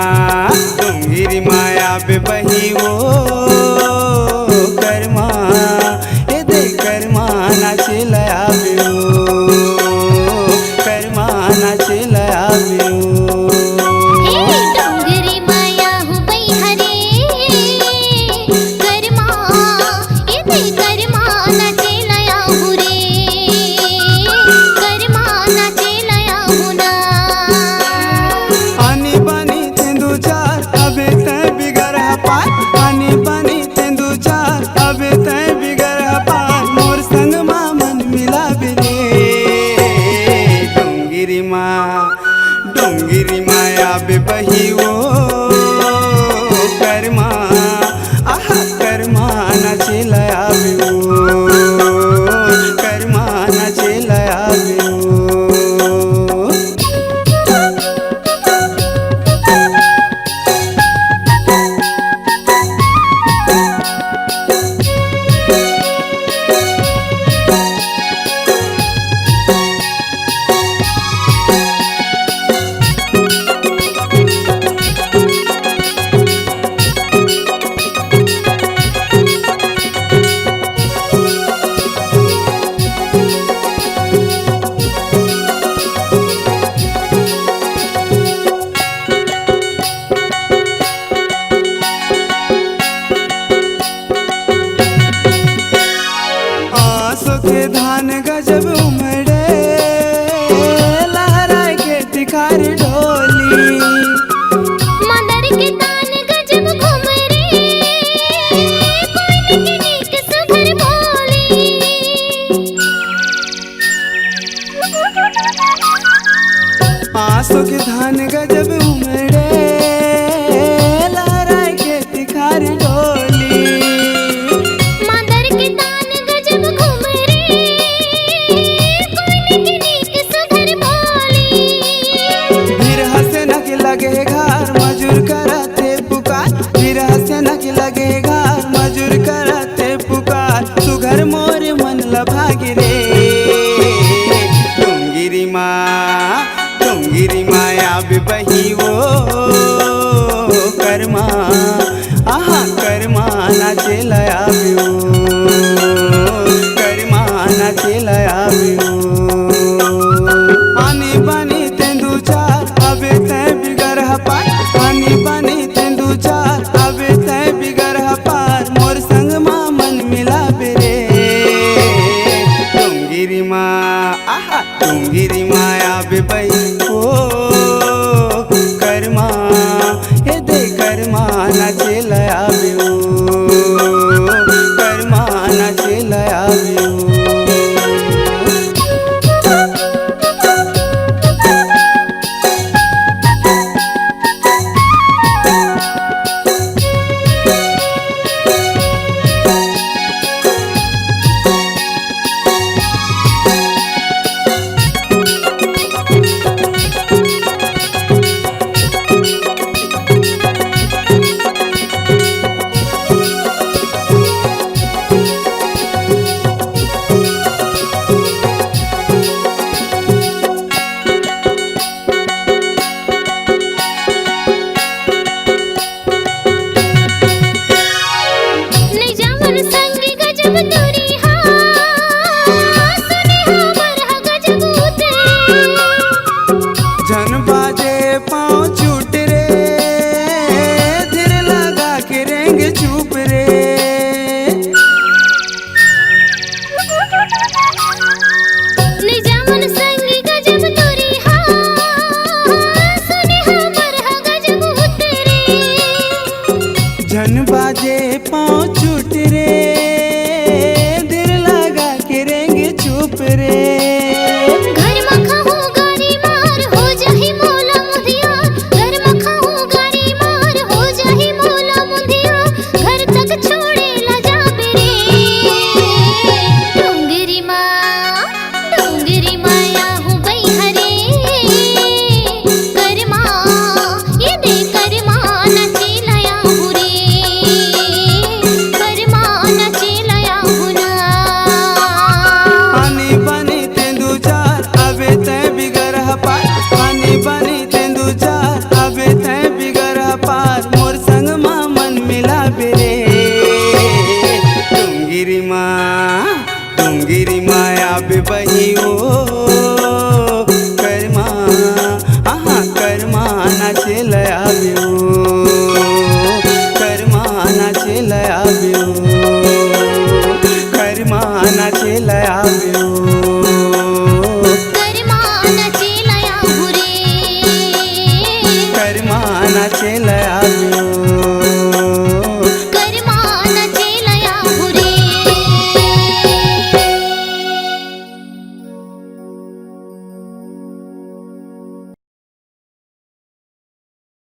डोंगिरी माया बे बही वो कर्मा ए दे कर्मा नाचे लया बियो कर्मा नाचे लया बियो डोंगरी माया हूँ बई हरे कर्मा ए दे कर्मा नाचे लया हूँ रे कर्मा नाचे लया हूँ ना आनी बानी तेंदु चार अबे तै बिगर पार आनी बानी तेंदु चार अबे तै बिगर पार मोर संग मा मन मिला बिरे डोंगिरी माया बे बही वो कर्मा आहा कर्मा नाचे लया बियो कर्मा नाचे लया बियो के धान गजब उमड़े लहराए के तिखार ढोली मदर के तान गजब घूम रे कोई के नीक सुघर बोली आंसू के धान गजब उमड़े लहराए के तिखार ढोली मदर के तान गजब घूम रे कोई के नीक सुघर बोली फिर हंसे न के लगे घर मजूर करते पुकार फिर हंसे न के लगे घर मजूर करते पुकार सुघर मोर मन लभागी रे डोंगिरी माया बे बही वो कर्मा आहा कर्मा नाचे लया बियो कर्मा नाचे लया बियो आनी बानी तेंदु चार अबे तै बिगर पार आनी बानी तेंदु चार अबे तै बिगर पार मोर संग मा मन मिला बेरे डोंगिरी माया बे बही ओ कर्मा लव यू